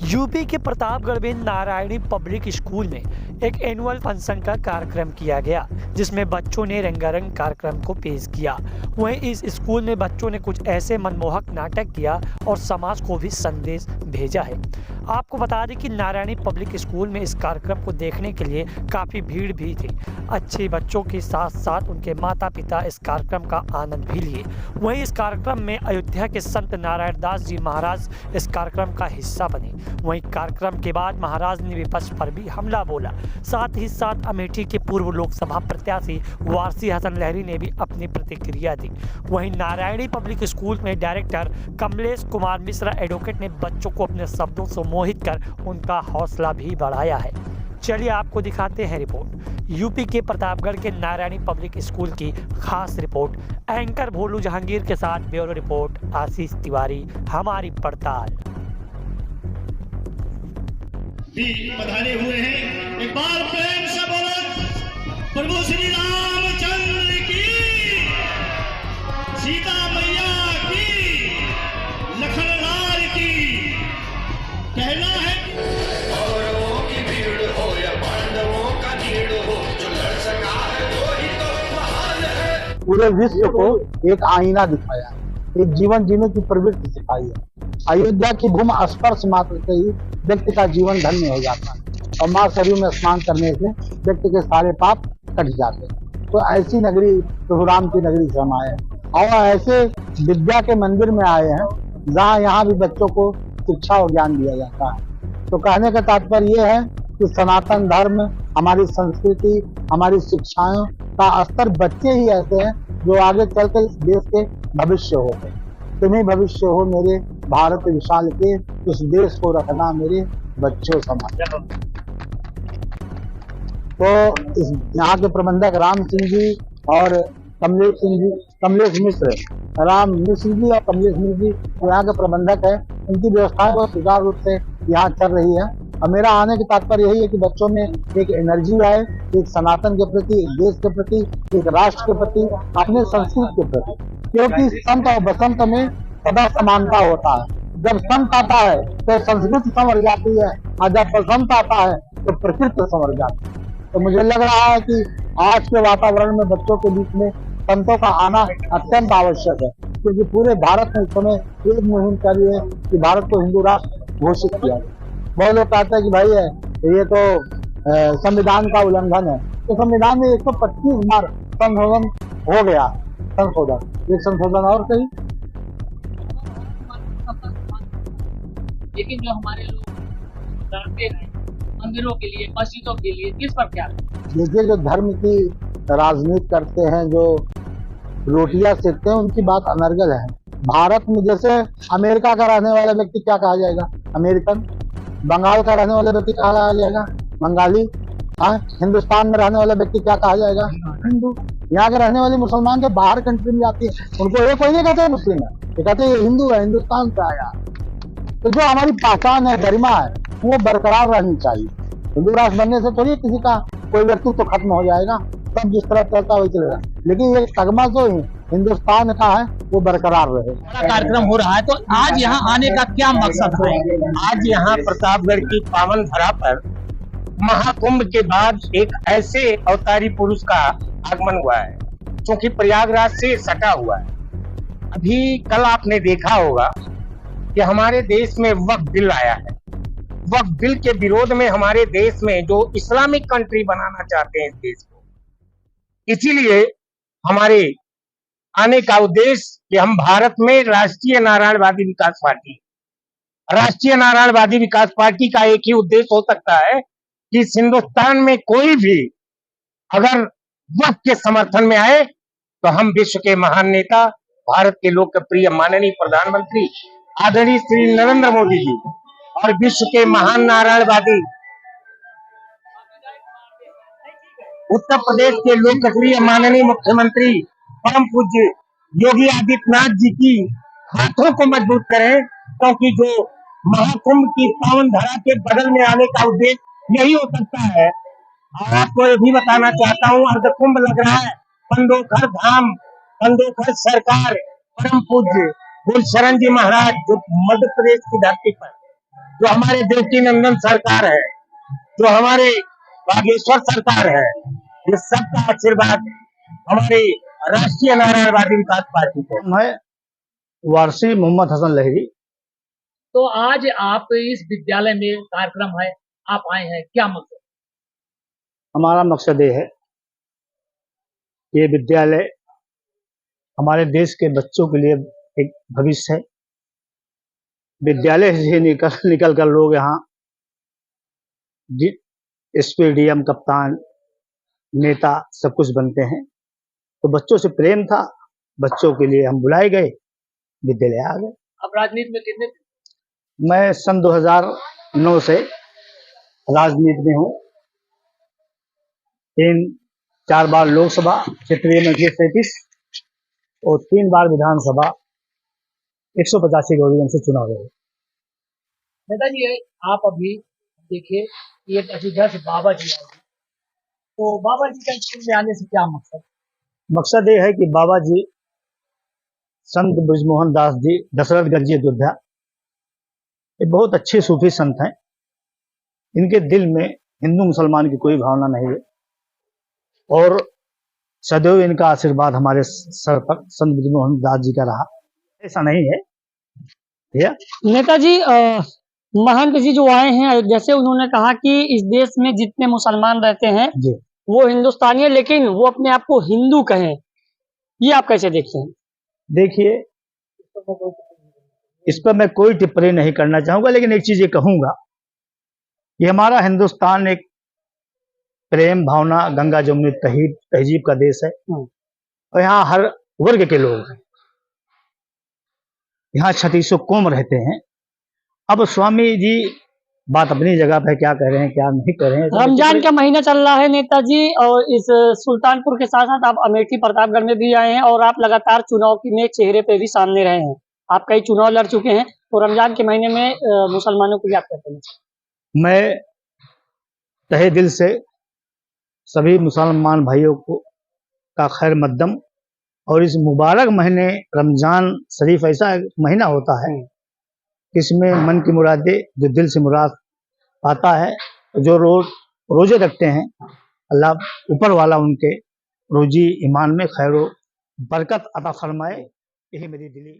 UP के प्रतापगढ़ में Narayani public school में एक एनुअल फंक्शन का कार्यक्रम किया गया, जिसमें बच्चों ने रंगारंग कार्यक्रम को पेश किया। वहीं इस स्कूल में बच्चों ने कुछ ऐसे मनमोहक नाटक किया और समाज को भी संदेश भेजा है। आपको बता दें कि नारायणी पब्लिक स्कूल में इस कार्यक्रम को देखने के लिए काफ़ी भीड़ भी थी। अच्छे बच्चों के साथ साथ उनके माता पिता इस कार्यक्रम का आनंद भी लिए। वहीं इस कार्यक्रम में अयोध्या के संत नारायण दास जी महाराज इस कार्यक्रम का हिस्सा बने। वहीं कार्यक्रम के बाद महाराज ने विपक्ष पर भी हमला बोला। साथ ही साथ अमेठी के पूर्व लोकसभा प्रत्याशी वारसी हसन लहरी ने भी अपनी प्रतिक्रिया दी। वहीं नारायणी पब्लिक स्कूल में डायरेक्टर कमलेश कुमार मिश्रा एडवोकेट ने बच्चों को अपने शब्दों से मोहित कर उनका हौसला भी बढ़ाया है। चलिए आपको दिखाते हैं रिपोर्ट। यूपी के प्रतापगढ़ के नारायणी पब्लिक स्कूल की खास रिपोर्ट। एंकर भोलू जहांगीर के साथ ब्यूरो रिपोर्ट आशीष तिवारी, हमारी पड़ताल। पधारे हुए हैं, एक बार प्रेम से बोलो प्रभु श्री रामचंद्र की, सीता मैया की, लखन लाल की। कहना है कौरवों की भीड़ हो या पांडवों का भीड़ हो, जो लड़ सका है वो ही तो महान है। पूरे विश्व को एक आईना दिखाया, एक जीवन जीने की प्रवृत्ति सिखाई है। अयोध्या की भूमि स्पर्श मात्र से ही व्यक्ति का जीवन धन्य हो जाता है और मां सरयू में स्नान करने से व्यक्ति के सारे पाप कट जाते हैं। तो ऐसी नगरी प्रभु राम की नगरी से हम आए हैं और ऐसे विद्या के मंदिर में आए हैं जहाँ यहाँ भी बच्चों को शिक्षा और ज्ञान दिया जाता है। तो कहने का तात्पर्य ये है कि सनातन धर्म, हमारी संस्कृति, हमारी शिक्षाओं का स्तर बच्चे ही ऐसे हैं जो आगे चलकर इस देश के भविष्य हो गए। तुम्हें भविष्य हो मेरे भारत विशाल के, उस देश को रखना मेरे बच्चों समान। तो इस यहाँ के प्रबंधक राम सिंह जी और कमलेश मिश्र, राम मिश्र जी और कमलेश मिश्र जी यहाँ के प्रबंधक है। उनकी व्यवस्थाएं बहुत सुचारू रूप से यहाँ चल रही है और मेरा आने का तात्पर्य यही है कि बच्चों में एक एनर्जी आए, एक सनातन के प्रति, एक देश के प्रति, एक राष्ट्र के प्रति, अपने संस्कृति के प्रति। क्योंकि संत और बसंत में सदा समानता होता है। जब संत आता है तो संस्कृति संवर जाती है और जब बसंत आता है तो प्रकृति संवर जाती है। तो मुझे लग रहा है कि आज के वातावरण में बच्चों के बीच में संतों का आना अत्यंत आवश्यक है, क्योंकि पूरे भारत में इस समय एक मुहिम चली है कि भारत को हिंदू राष्ट्र घोषित किया है। बहुत लोग कहते हैं कि भाई ये तो संविधान का उल्लंघन है। तो संविधान में 125 बार संशोधन हो गया, एक संशोधन और सही। लेकिन जो हमारे लोग लड़ते हैं मंदिरों के लिए, मस्जिदों के लिए, किस पर क्या? देखिए, जो धर्म की राजनीति करते हैं, जो रोटियां सेकते हैं, उनकी बात अनर्गल है। भारत में जैसे अमेरिका का रहने वाला व्यक्ति क्या कहा जाएगा? अमेरिकन। बंगाल का रहने वाला व्यक्ति क्या कहा जाएगा? बंगाली। हिंदुस्तान में रहने वाला व्यक्ति क्या कहा जाएगा? हिंदू। यहाँ के रहने वाले मुसलमान जो बाहर कंट्री में जाती है उनको ये कोई नहीं कहते मुस्लिम है, ये कहते हैं हिंदू है, हिंदुस्तान से आया। तो जो हमारी पहचान है, गरिमा है, वो बरकरार रहनी चाहिए। हिंदू राष्ट्र बनने से थोड़ी किसी का कोई व्यक्तित्व तो खत्म हो जाएगा, सब जिस तरह चलता वही चलेगा, लेकिन ये तगमा जो हिंदुस्तान का है वो बरकरार रहे। कार्यक्रम हो रहा है, तो आज यहाँ आने का क्या मकसद है? आज यहाँ प्रतापगढ़ की पावन धरा पर महाकुंभ के बाद एक ऐसे अवतारी पुरुष का आगमन हुआ है क्योंकि प्रयागराज से सटा हुआ है। अभी कल आपने देखा होगा कि हमारे देश में वक्फ बिल आया है। वक्फ बिल के विरोध में हमारे देश में जो इस्लामिक कंट्री बनाना चाहते हैं इस देश को, इसीलिए हमारे आने का उद्देश्य कि हम भारत में राष्ट्रीय नारायणवादी विकास पार्टी का एक ही उद्देश्य हो सकता है कि हिंदुस्तान में कोई भी अगर वक्फ के समर्थन में आए तो हम विश्व के महान नेता, भारत के लोकप्रिय माननीय प्रधानमंत्री आदरणीय श्री नरेंद्र मोदी जी और विश्व के महान नारायणवादी उत्तर प्रदेश के लोकप्रिय माननीय मुख्यमंत्री परम पूज्य योगी आदित्यनाथ जी की हाथों को मजबूत करें, क्योंकि जो महाकुंभ की पावन धरा के बदल में आने का उद्देश्य यही हो सकता है। और आपको ये भी बताना चाहता हूँ, अर्धकुंभ लग रहा है पंडोखर धाम, पंडोखर सरकार, परम पूज्य गुरुशरण जी महाराज जो मध्य प्रदेश की धरती पर जो हमारे देवकी नंदन सरकार है, जो हमारे बागेश्वर सरकार है, ये सबका आशीर्वाद हमारी राष्ट्रीय नारायणवादी विकास पार्टी को। मैं वारसी मोहम्मद हसन लहरी। तो आज आप इस विद्यालय में कार्यक्रम है, आप आए हैं, क्या मकसद? हमारा मकसद ये है, ये विद्यालय हमारे देश के बच्चों के लिए एक भविष्य है। विद्यालय से निकल कर लोग यहाँ एसपीडीएम, कप्तान, नेता सब कुछ बनते हैं। तो बच्चों से प्रेम था, बच्चों के लिए हम बुलाए गए, विद्यालय आ गए। अब राजनीति में कितने? मैं सन 2009 से राजनीति में हूँ। 3-4 बार लोकसभा क्षेत्रीय में 37 और 3 बार विधानसभा 185 गौरीगंज से चुनाव लड़े। नेताजी, आप अभी देखिए ये अयोध्या से बाबा जी आए, तो बाबा जी का स्कूल में आने से क्या मकसद? मकसद ये है कि बाबा जी संत ब्रजमोहन दास जी दशरथगढ़ जी अयोध्या, ये बहुत अच्छे सूफी संत हैं। इनके दिल में हिंदू मुसलमान की कोई भावना नहीं है और सदैव इनका आशीर्वाद हमारे सर पर संत ब्रजमोहन दास जी का रहा। ऐसा नहीं है भैया। नेताजी, महंत जी जो आए हैं अयोध्या से, उन्होंने कहा कि इस देश में जितने मुसलमान रहते हैं जी, वो हिंदुस्तानी है, लेकिन वो अपने आप को हिंदू कहें, ये आप कैसे देखते हैं? देखिए, इस पर मैं कोई टिप्पणी नहीं करना चाहूंगा, लेकिन एक चीज ये कहूंगा कि हमारा हिंदुस्तान एक प्रेम भावना, गंगा जमुनी तहजीब का देश है और यहाँ हर वर्ग के लोग हैं। यहाँ 3600 कौम रहते हैं। अब स्वामी जी बात अपनी जगह पे क्या कह रहे हैं, क्या नहीं कह रहे हैं। रमजान का महीना चल रहा है नेताजी, और इस सुल्तानपुर के साथ साथ आप अमेठी प्रतापगढ़ में भी आए हैं और आप लगातार चुनाव में चेहरे पे भी सामने रहे हैं। आप कई चुनाव लड़ चुके हैं, तो रमजान के महीने में मुसलमानों को क्या कहते हैं? मैं तहे दिल से सभी मुसलमान भाइयों को का खैर मकदम, और इस मुबारक महीने रमजान शरीफ ऐसा महीना होता है इसमें मन की मुरादे जो दिल से मुराद पाता है, जो रोजे रखते हैं, अल्लाह ऊपर वाला उनके रोजी ईमान में खैर बरकत अता फरमाए, यही मेरी दिली